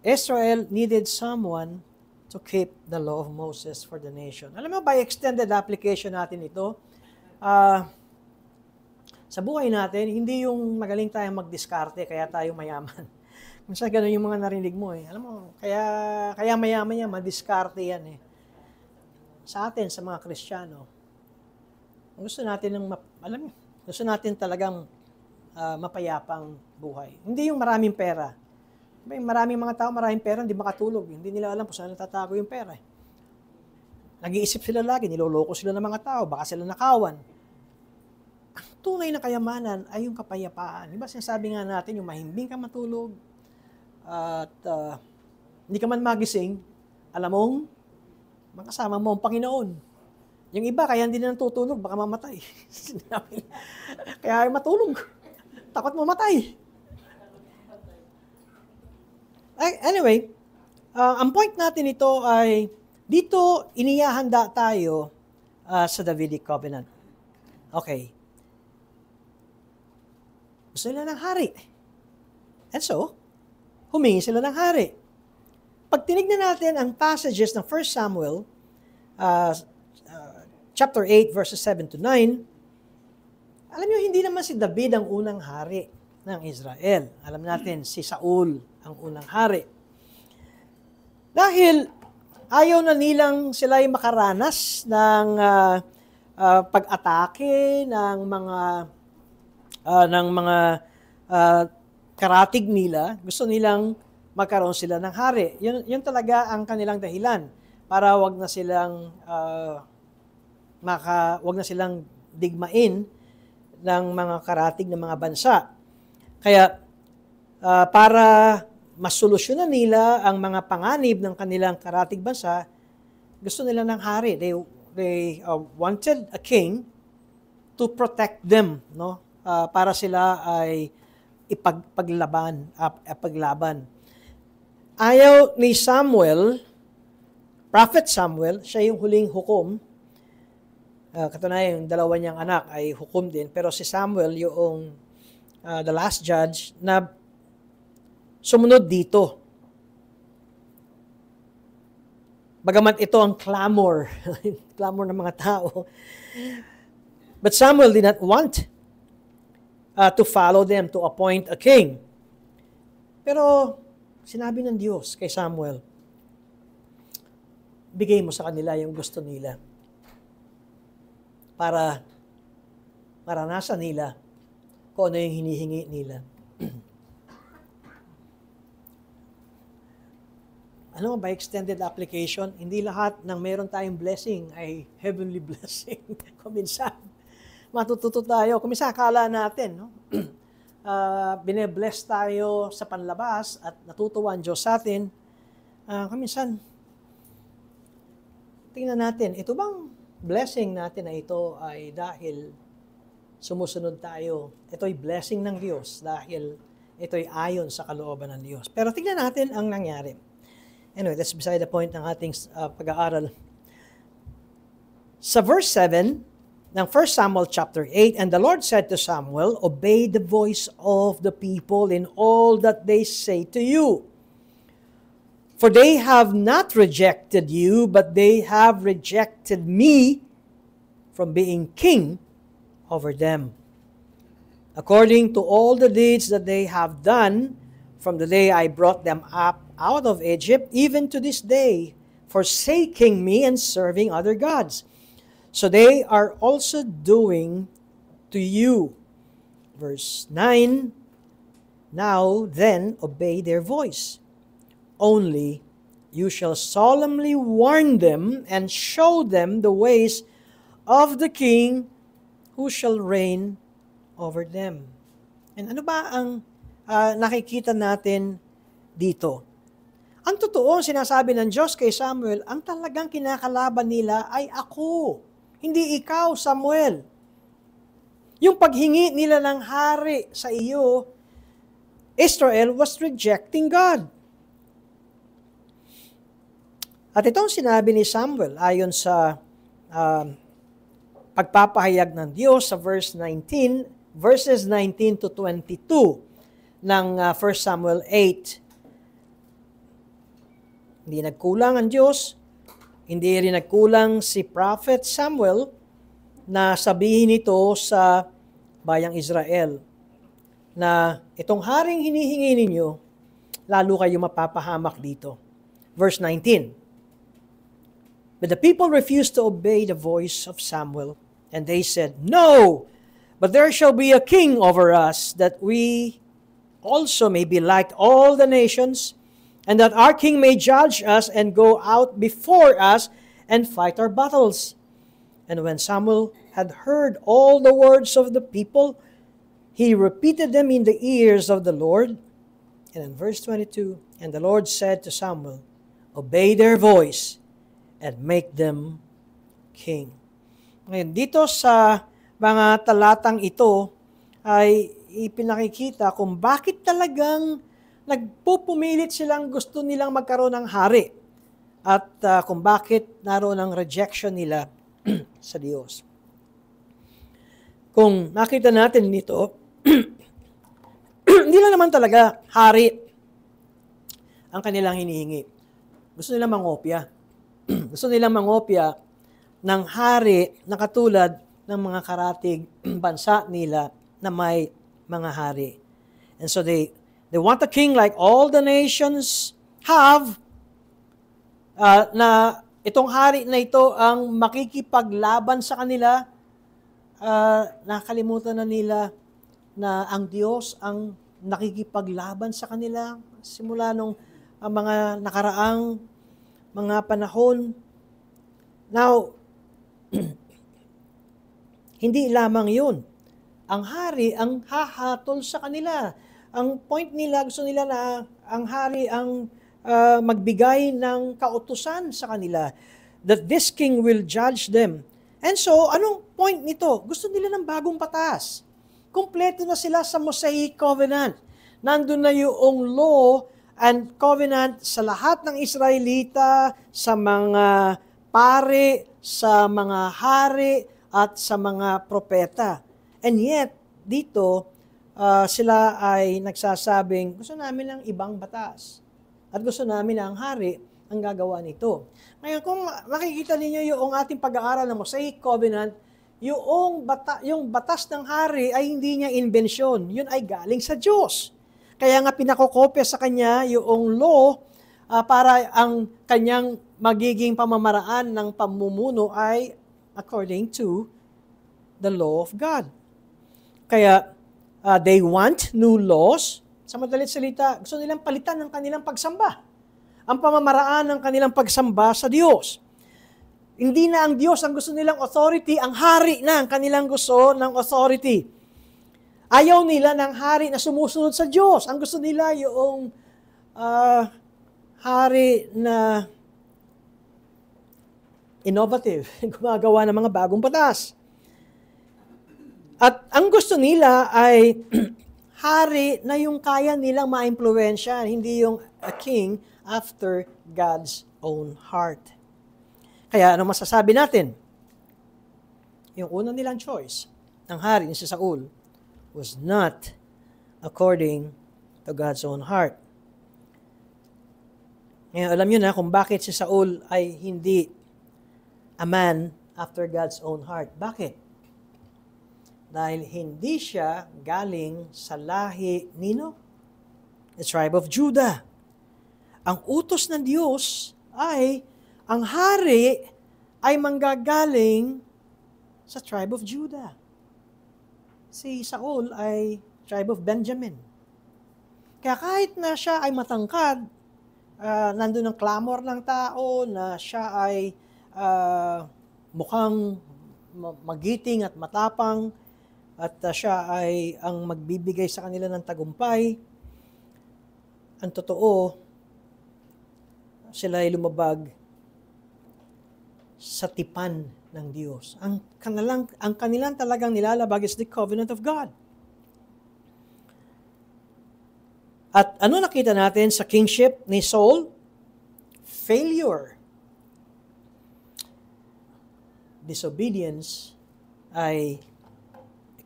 Israel needed someone to keep the law of Moses for the nation. Alam mo, by extended application natin ito, sa buhay natin, hindi yung magaling tayong magdiskarte, kaya tayo mayaman. Minsan ganun yung mga narinig mo eh. Alam mo, kaya mayaman yan, madiskarte yan eh. Sa atin, sa mga Kristiyano, gusto natin gusto natin talagang mapayapang buhay. Hindi yung maraming pera. May maraming mga tao, maraming pera, hindi makatulog. Hindi nila alam kung saan natatago yung pera. Nag-iisip sila lagi, niloloko sila ng mga tao, baka sila nakawan. Ang tunay na kayamanan ay yung kapayapaan. Diba sinasabi nga natin, yung mahimbing ka matulog, at hindi ka man magising, alam mong makasama mo ang Panginoon. Yung iba, kaya hindi na natutulog, baka mamatay. Kaya ay matulog. Takot mo matay. Anyway, ang point natin ito ay Dito, inihahanda tayo sa Davidic Covenant. Okay. Gusto nila ng hari. And so, humingi sila ng hari. Pag tinignan natin ang passages ng 1 Samuel, chapter 8, verses 7 to 9, alam niyo, hindi naman si David ang unang hari ng Israel. Alam natin, si Saul ang unang hari. Dahil ayaw na nilang sila ay makaranas ng pag-atake ng mga karatig nila, gusto nilang magkaroon sila ng hari. Yun talaga ang kanilang dahilan para wag na silang digmain ng mga karatig ng mga bansa. Kaya para masolusyonan nila ang mga panganib ng kanilang karatig bansa, gusto nila ng hari. They wanted a king to protect them, no? Para sila ay paglaban. Ayaw ni Samuel, Prophet Samuel, siya yung huling hukom. Katunayan, yung dalawa niyang anak ay hukom din, pero si Samuel yung the last judge na sumunod dito. Bagamat ito ang clamor ng mga tao. But Samuel did not want to follow them to appoint a king. Pero sinabi ng Diyos kay Samuel, bigay mo sa kanila yung gusto nila para maranasan nila kung ano yung hinihingi nila. Ano ba, extended application? Hindi lahat ng meron tayong blessing ay heavenly blessing. Kuminsan, matututo tayo. Kuminsan, akala natin, no? Bine-bless tayo sa panlabas at natutuwa ang Diyos sa atin. Kuminsan, tingnan natin, ito bang blessing natin na ito ay dahil sumusunod tayo? Ito ay blessing ng Diyos dahil ito ay ayon sa kalooban ng Diyos. Pero tingnan natin ang nangyari. Anyway, that's beside the point ng ating pag-aaral. Sa verse 7 ng 1 Samuel chapter 8, and the Lord said to Samuel, obey the voice of the people in all that they say to you. For they have not rejected you, but they have rejected me from being king over them. According to all the deeds that they have done from the day I brought them up out of Egypt, even to this day, forsaking me and serving other gods. So they are also doing to you. Verse 9, now then obey their voice. Only you shall solemnly warn them and show them the ways of the king who shall reign over them. And ano ba ang nakikita natin dito? Ang totoo, sinasabi ng Diyos kay Samuel, ang talagang kinakalaban nila ay ako. Hindi ikaw, Samuel. Yung paghingi nila ng hari sa iyo, Israel was rejecting God. At itong sinabi ni Samuel ayon sa pagpapahayag ng Diyos sa verses 19 to 22 ng 1 Samuel 8. Hindi nagkulang ang Diyos, hindi rin nagkulang si Prophet Samuel na sabihin ito sa bayang Israel na itong haring hinihingi ninyo, lalo kayo mapapahamak dito. Verse 19, but the people refused to obey the voice of Samuel, and they said, no, but there shall be a king over us, that we also may be like all the nations, and that our king may judge us and go out before us and fight our battles. And when Samuel had heard all the words of the people, he repeated them in the ears of the Lord. And in verse 22, and the Lord said to Samuel, obey their voice and make them king. Ngayon, dito sa mga talatang ito ay ipinakikita kung bakit talagang nagpupumilit silang gusto nilang magkaroon ng hari. at kung bakit naroon ang rejection nila sa Diyos. Kung makita natin nito, hindi lang naman talaga hari ang kanilang hinihingi. Gusto nilang mangopya. Gusto nilang mangopya ng hari na katulad ng mga karatig bansa nila na may mga hari. And so they want a king like all the nations have, na itong hari na ito ang makikipaglaban sa kanila. Nakalimutan na nila na ang Diyos ang nakikipaglaban sa kanila simula nung mga nakaraang mga panahon. Now, hindi lamang yun. Ang hari ang hahatol sa kanila. Ang point nila, gusto nila na ang hari ang magbigay ng kautusan sa kanila. That this king will judge them. And so, anong point nito? Gusto nila ng bagong batas. Kompleto na sila sa Mosaic Covenant. Nandun na yung law and covenant sa lahat ng Israelita, sa mga pari, sa mga hari, at sa mga propeta. And yet, dito, sila ay nagsasabing, gusto namin ng ibang batas. At gusto namin na ang hari ang gagawa nito. Ngayon, kung makikita ninyo yung ating pag-aaral ng Mosaic Covenant, yung batas ng hari ay hindi niya inbensyon. Yun ay galing sa Diyos. Kaya nga pinakokopya sa kanya yung law para ang kanyang magiging pamamaraan ng pamumuno ay according to the law of God. Kaya they want new laws. Sa madalit salita, gusto nilang palitan ng kanilang pagsamba. Ang pamamaraan ng kanilang pagsamba sa Diyos. Hindi na ang Diyos ang gusto nilang authority, ang hari na ang kanilang gusto ng authority. Ayaw nila ng hari na sumusunod sa Diyos. Ang gusto nila yung hari na innovative, gumagawa ng mga bagong batas. At ang gusto nila ay hari na yung kaya nilang ma-impluwensya, hindi yung a king after God's own heart. Kaya ano masasabi natin? Yung unang nilang choice, ang hari ni si Saul, was not according to God's own heart. Ngayon, alam nyo na kung bakit si Saul ay hindi a man after God's own heart. Bakit? Dahil hindi siya galing sa lahi nino? The tribe of Judah. Ang utos ng Diyos ay ang hari ay manggagaling sa tribe of Judah. Si Saul ay tribe of Benjamin. Kaya kahit na siya ay matangkad, nandun ang clamor ng tao na siya ay mukhang magiting at matapang at siya ay ang magbibigay sa kanila ng tagumpay, ang totoo, sila ay lumabag sa tipan ng Diyos. Ang kanilang talagang nilalabag is the covenant of God. At ano nakita natin sa kingship ni Saul? Failure. Disobedience ay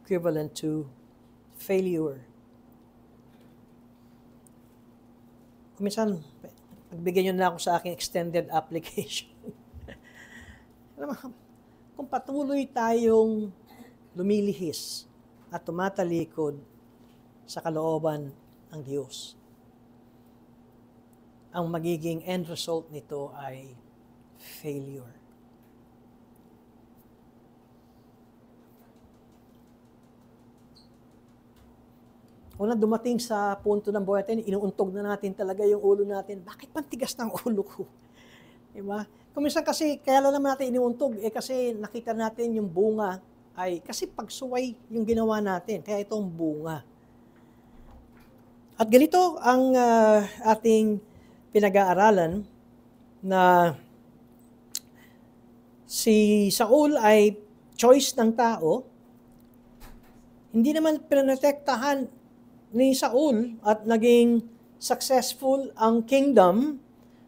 equivalent to failure. Kuminsan, pagbigyan nyo na ako sa aking extended application. Kung patuloy tayong lumilihis at tumatalikod sa kalooban ng Diyos, ang magiging end result nito ay failure. Unang dumating sa punto ng buhay natin, inuuntog na natin talaga yung ulo natin. Bakit pantigas ng ulo ko? Diba? Kuminsan kasi, kaya lang naman natin inuuntog, kasi nakita natin yung bunga, ay kasi pagsuway yung ginawa natin, kaya itong bunga. At ganito ang ating pinag-aaralan na si Saul ay choice ng tao, hindi naman pinotektahan ni Saul at naging successful ang kingdom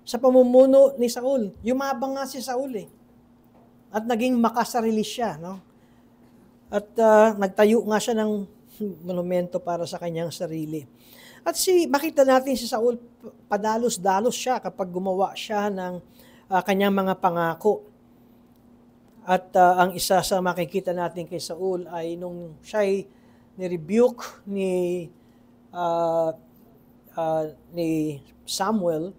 sa pamumuno ni Saul. Yumabang nga si Saul eh. At naging makasarili siya, no? At nagtayo nga siya ng monumento para sa kanyang sarili. At makita natin si Saul, padalos-dalos siya kapag gumawa siya ng kanyang mga pangako. At ang isa sa makikita natin kay Saul ay nung siya'y ni-rebuke ni Samuel,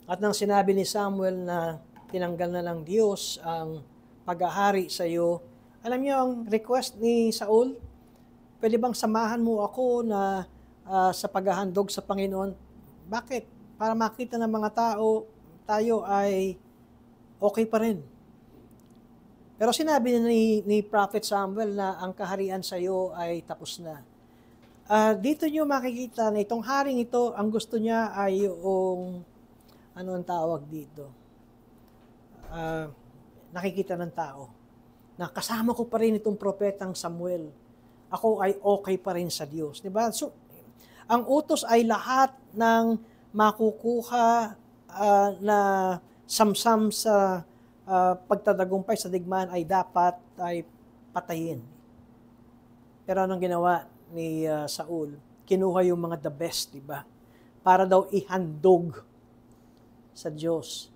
at nang sinabi ni Samuel na tinanggal na ng Diyos ang paghahari sa iyo, alam niyo ang request ni Saul, pwede bang samahan mo ako na sa paghahandog sa Panginoon? Bakit? Para makita ng mga tao, tayo ay okay pa rin. Pero sinabi ni Prophet Samuel na ang kaharian sa iyo ay tapos na. Dito nyo makikita na itong haring ito, ang gusto niya ay yung, ano ang tawag dito? Nakikita ng tao na kasama ko pa rin itong propetang Samuel. Ako ay okay pa rin sa Diyos. Diba? So, ang utos ay lahat ng makukuha na samsam sa pagtatagumpay sa digmaan ay dapat ay patayin. Pero anong ginawa ni Saul? Kinuha yung mga the best, diba? Para daw ihandog sa Diyos.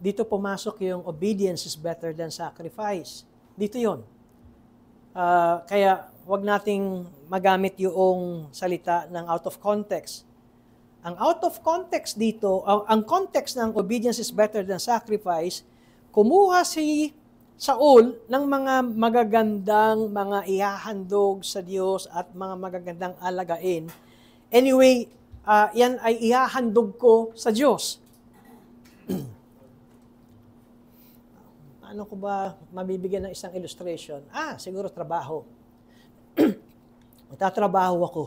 Dito pumasok yung obedience is better than sacrifice. Dito yon. Kaya wag nating magamit yung salita ng out of context. Ang out of context dito, ang context ng obedience is better than sacrifice, kumuha si Saul ng mga magagandang mga ihahandog sa Diyos at mga magagandang alagain. Anyway, yan ay ihahandog ko sa Diyos. Ano ko ba mabibigyan ng isang illustration? Siguro trabaho. Magtatrabaho ako.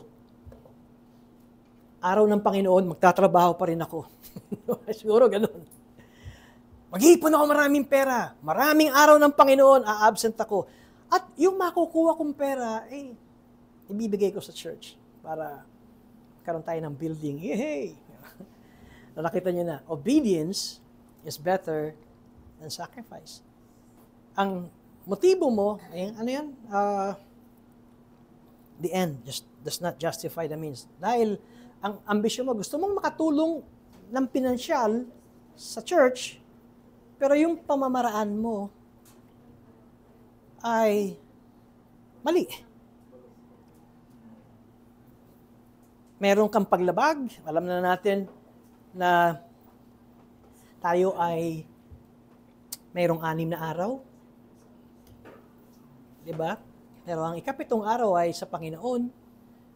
Araw ng Panginoon, magtatrabaho pa rin ako. Siguro ganun. Mag-iipon ako maraming pera. Maraming araw ng Panginoon, a-absent ako. At yung makukuha kong pera, ibibigay ko sa church para karoon tayo ng building. Yay! Nakita niyo na, obedience is better than sacrifice. Ang motibo mo, ano yan? The end just does not justify the means. Dahil ang ambisyon mo, gusto mong makatulong ng pinansyal sa church, pero yung pamamaraan mo ay mali. Meron kang paglabag, alam na natin na tayo ay mayroong 6 na araw. Diba? Pero ang ikapitong araw ay sa Panginoon.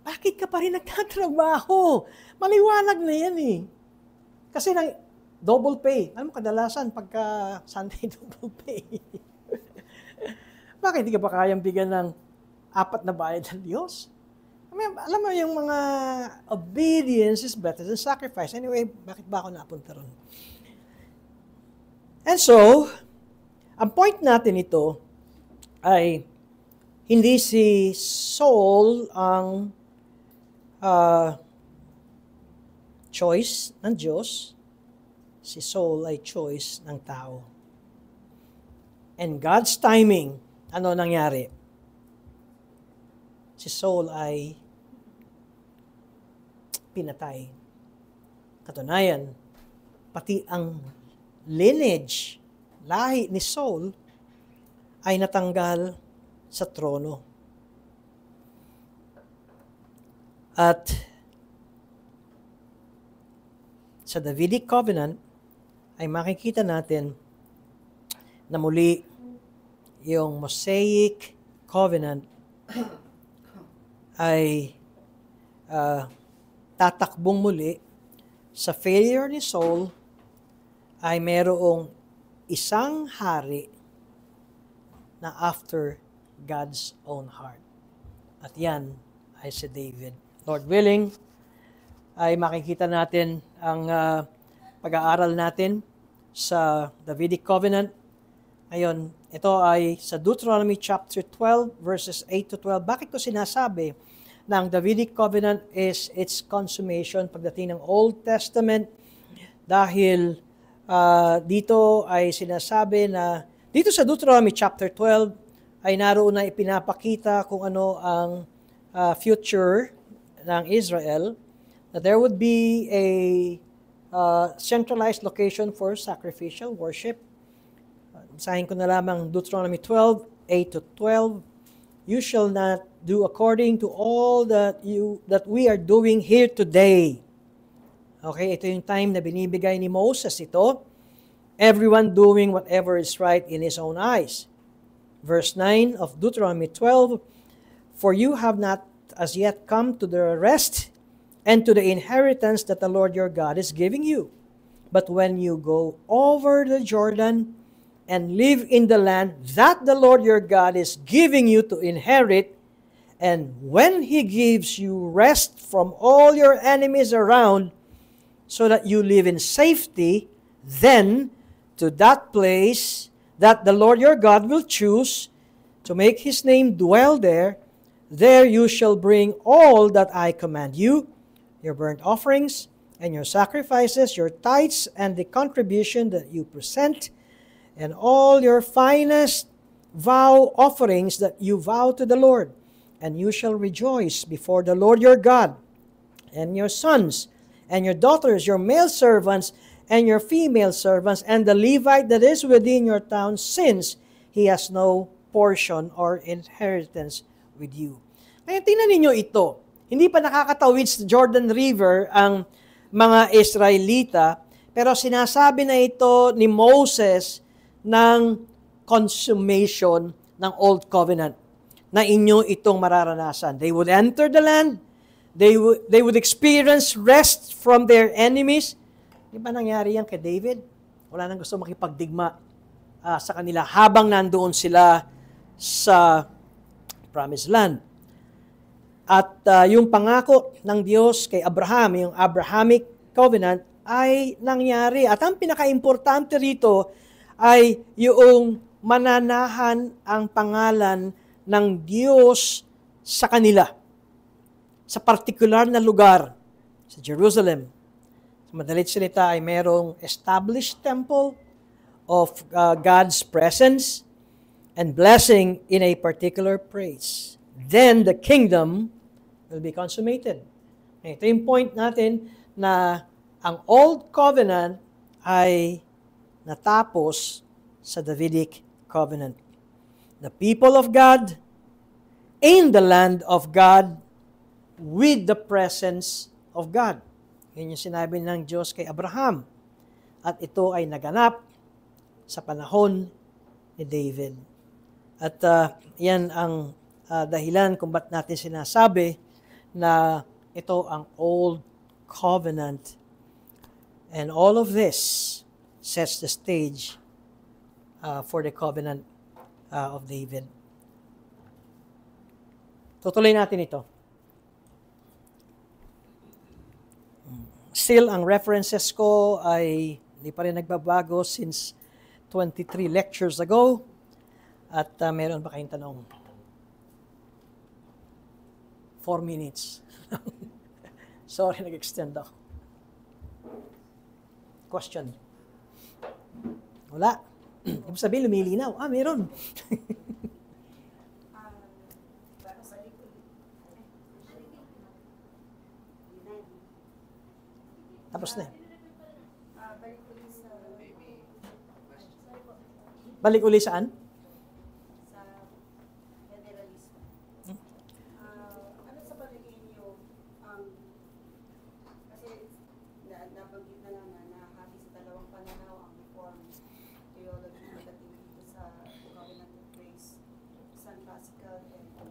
Bakit ka pa rin nagtatrabaho? Maliwanag na yan eh. Kasi double pay. Alam mo, kadalasan pagka Sunday, double pay. Bakit hindi ka pa kayang bigyan ng 4 na bayad ng Diyos? Alam mo, yung mga obedience is better than sacrifice. Anyway, bakit ba ako napunta ron? And so, ang point natin ito ay hindi si Saul ang choice ng Diyos. Si Saul ay choice ng tao. And God's timing, ano nangyari? Si Saul ay pinatay. Katunayan, pati ang lineage, lahi ni Saul, ay natanggal sa trono. At sa Davidic Covenant, ay makikita natin na muli yung Mosaic Covenant ay tatakbong muli. Sa failure ni Saul ay merong isang hari na after God's own heart. At yan ay si David. Lord willing, ay makikita natin ang pag-aaral natin sa Davidic Covenant. Ngayon, ito ay sa Deuteronomy chapter 12, verses 8 to 12. Bakit ko sinasabi na ang Davidic Covenant is its consummation pagdating ng Old Testament? Dahil dito ay sinasabi na, dito sa Deuteronomy chapter 12, ay naroon na ipinapakita kung ano ang future ng Israel, that there would be a centralized location for sacrificial worship. Basahin ko na lamang Deuteronomy 12, 8 to 12. You shall not do according to all that we are doing here today. Okay, ito yung time na binibigay ni Moses ito. Everyone doing whatever is right in his own eyes. Verse 9 of Deuteronomy 12, for you have not as yet come to the rest and to the inheritance that the Lord your God is giving you. But when you go over the Jordan and live in the land that the Lord your God is giving you to inherit, and when He gives you rest from all your enemies around, so that you live in safety, then to that place that the Lord your God will choose to make His name dwell there, there you shall bring all that I command you, your burnt offerings and your sacrifices, your tithes and the contribution that you present, and all your finest vow offerings that you vow to the Lord. And you shall rejoice before the Lord your God, and your sons, and your daughters, your male servants, and your female servants, and the Levite that is within your town, since he has no portion or inheritance with you. Kaya tingnan ninyo ito. Hindi pa nakakatawid sa Jordan River ang mga Israelita, pero sinasabi na ito ni Moses ng consummation ng Old Covenant na inyo itong mararanasan. They would enter the land, they would experience rest from their enemies. Di ba nangyari yan kay David? Wala nang gusto makipagdigma sa kanila habang nandoon sila sa Promised Land. At yung pangako ng Diyos kay Abraham, yung Abrahamic Covenant, ay nangyari. At ang pinaka-importante rito ay yung mananahan ang pangalan ng Diyos sa kanila, sa partikular na lugar, sa Jerusalem. Sa madalit salita ay merong established temple of God's presence and blessing in a particular place. Then the kingdom will be consummated. Ito yung point natin na ang Old Covenant ay natapos sa Davidic Covenant. The people of God in the land of God with the presence of God. Yan yung sinabi ng Diyos kay Abraham. At ito ay naganap sa panahon ni David. At yan ang dahilan kung ba't natin sinasabi na ito ang Old Covenant. And all of this sets the stage for the covenant of David. Tutuloy natin ito. Still, ang references ko ay hindi pa rin nagbabago since 23 lectures ago. At meron ba kayong tanong? 4 minutes. Sorry, nag-extend ako. Question? Wala. Ibig sabihin, lumilinaw. Meron. Tapos na. Balik uli saan? Sa federalismo. Ano sa palagay niyo kasi nabanggit na lang na nahati sa dalawang pananaw ang reform theology pagdating dito sa Covenant of Grace, San Classical and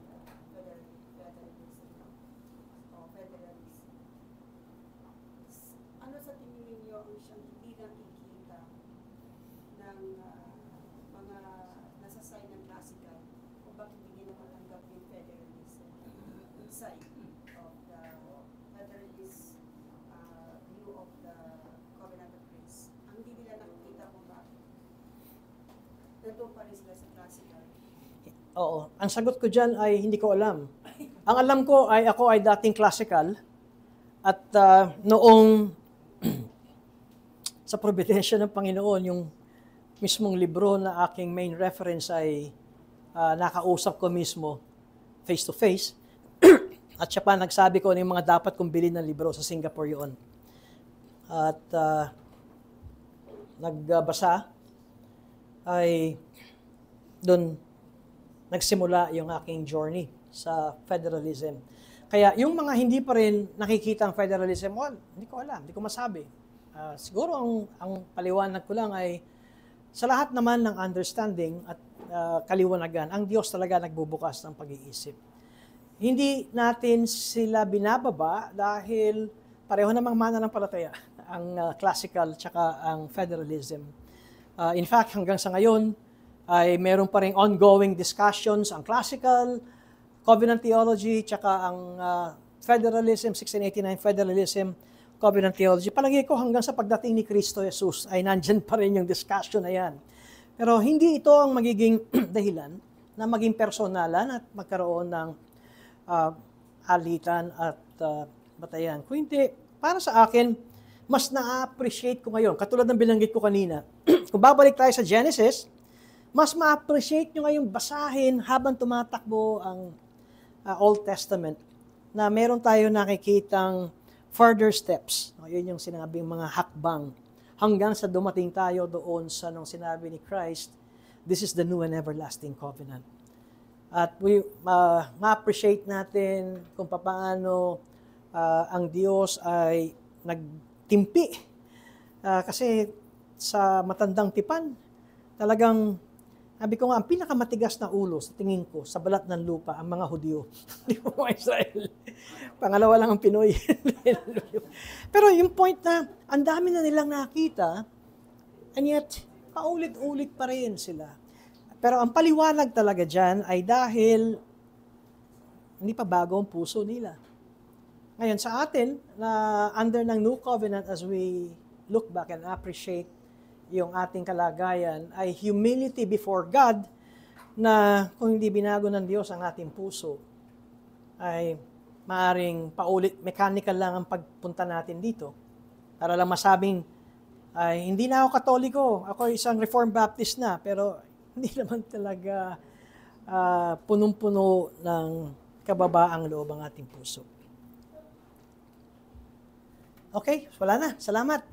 federalism o federalism. Ano sa tingin niyo ang siyang hindi nakikita ng mga nasa side ng classical kung bakit hindi na matanggap yung federalism side of the federalist view of the Covenant of Grace? Ang hindi nila nakikita kung bakit nandun pa rin sila sa classical. Oo. Ang sagot ko dyan ay hindi ko alam. Ang alam ko ay ako ay dating classical at noong sa providensya ng Panginoon, yung mismong libro na aking main reference ay nakausap ko mismo face to face. At siya pa nagsabi ko ano yung mga dapat kong bilhin ng libro sa Singapore yun. At nagbasa ay doon nagsimula yung aking journey sa federalism. Kaya yung mga hindi pa rin nakikita ang federalism, well, hindi ko alam, hindi ko masabi. Siguro ang paliwanag ko lang ay sa lahat naman ng understanding at kaliwanagan, ang Diyos talaga nagbubukas ng pag-iisip. Hindi natin sila binababa dahil pareho namang mananampalataya ang classical tsaka ang federalism. In fact, hanggang sa ngayon ay meron pa ring ongoing discussions ang classical, covenant theology, tsaka ang federalism, 1689 federalism, covenant theology. Palagi ko hanggang sa pagdating ni Kristo Jesus ay nandyan pa rin yung discussion na yan. Pero hindi ito ang magiging dahilan na maging personalan at magkaroon ng alitan at batayan. Kung hindi, para sa akin, mas na-appreciate ko ngayon. Katulad ng binanggit ko kanina. Kung babalik tayo sa Genesis, mas ma-appreciate nyo ngayong basahin habang tumatakbo ang Old Testament na meron tayo nakikitang further steps. Yun yung sinabing mga hakbang hanggang sa dumating tayo doon sa nung sinabi ni Christ, this is the new and everlasting covenant. At we ma-appreciate natin kung paano ang Diyos ay nagtimpi. Kasi sa matandang tipan, talagang, sabi ko nga, ang pinakamatigas na ulo sa tingin ko sa balat ng lupa, ang mga Hudyo. Hindi po mga Israel. Pangalawa lang ang Pinoy. Pero yung point na, ang dami na nilang nakita, and yet, paulit-ulit pa rin sila. Pero ang paliwanag talaga dyan ay dahil hindi pa bago ang puso nila. Ngayon, sa atin, na under ng New Covenant, as we look back and appreciate yung ating kalagayan, ay humility before God na kung hindi binago ng Diyos ang ating puso, ay maaring mechanical lang ang pagpunta natin dito. Para lang masabing, ay hindi na ako Katoliko, ako isang Reformed Baptist na, pero hindi naman talaga punong-puno ng kababaang loob ang ating puso. Okay, wala na. Salamat.